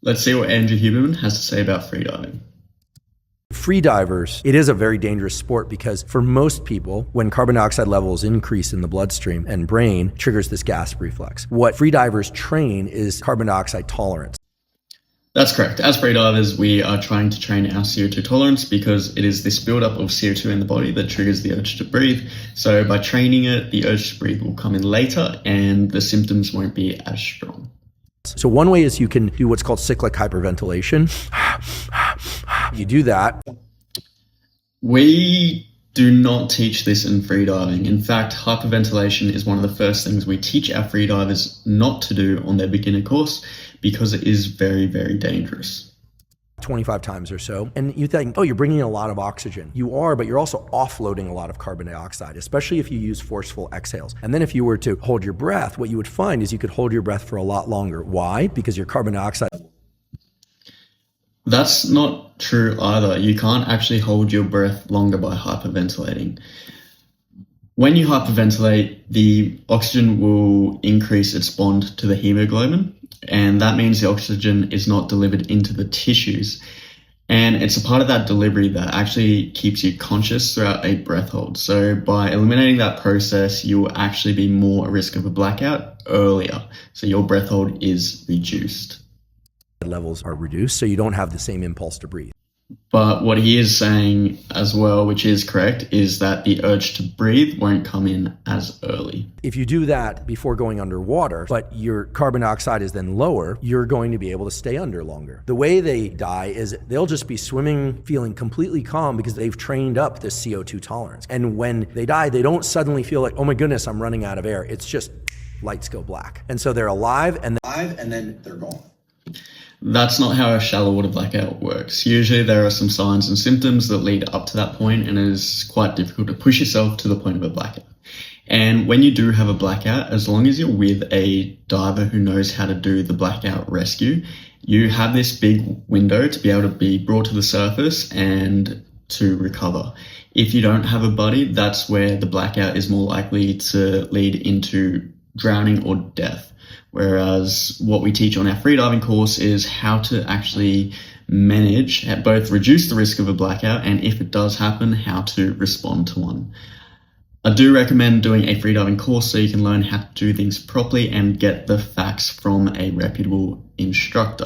Let's see what Andrew Huberman has to say about freediving. Freedivers, it is a very dangerous sport because for most people, when carbon dioxide levels increase in the bloodstream and brain, triggers this gasp reflex. What freedivers train is carbon dioxide tolerance. That's correct. As freedivers, we are trying to train our CO2 tolerance because it is this buildup of CO2 in the body that triggers the urge to breathe. So by training it, the urge to breathe will come in later and the symptoms won't be as strong. So one way is you can do what's called cyclic hyperventilation. You do that. We do not teach this in freediving. In fact, hyperventilation is one of the first things we teach our freedivers not to do on their beginner course because it is very, very dangerous. 25 times or so. And you think, oh, you're bringing in a lot of oxygen. You are, but you're also offloading a lot of carbon dioxide, especially if you use forceful exhales. And then if you were to hold your breath, what you would find is you could hold your breath for a lot longer. Why? Because your carbon dioxide. That's not true either. You can't actually hold your breath longer by hyperventilating. When you hyperventilate, the oxygen will increase its bond to the hemoglobin, and that means the oxygen is not delivered into the tissues. And it's a part of that delivery that actually keeps you conscious throughout a breath hold. So by eliminating that process, you will actually be more at risk of a blackout earlier. So your breath hold is reduced. Levels are reduced, so you don't have the same impulse to breathe. But what he is saying as well, which is correct, is that the urge to breathe won't come in as early. If you do that before going underwater, but your carbon dioxide is then lower, you're going to be able to stay under longer. The way they die is they'll just be swimming, feeling completely calm because they've trained up this CO2 tolerance. And when they die, they don't suddenly feel like, oh my goodness, I'm running out of air. It's just lights go black. And so they're alive and then they're gone. That's not how a shallow water blackout works. Usually there are some signs and symptoms that lead up to that point, and it is quite difficult to push yourself to the point of a blackout. And when you do have a blackout, as long as you're with a diver who knows how to do the blackout rescue, you have this big window to be able to be brought to the surface and to recover. If you don't have a buddy, that's where the blackout is more likely to lead into drowning or death. Whereas what we teach on our freediving course is how to actually manage, both reduce the risk of a blackout, and if it does happen, how to respond to one. I do recommend doing a freediving course so you can learn how to do things properly and get the facts from a reputable instructor.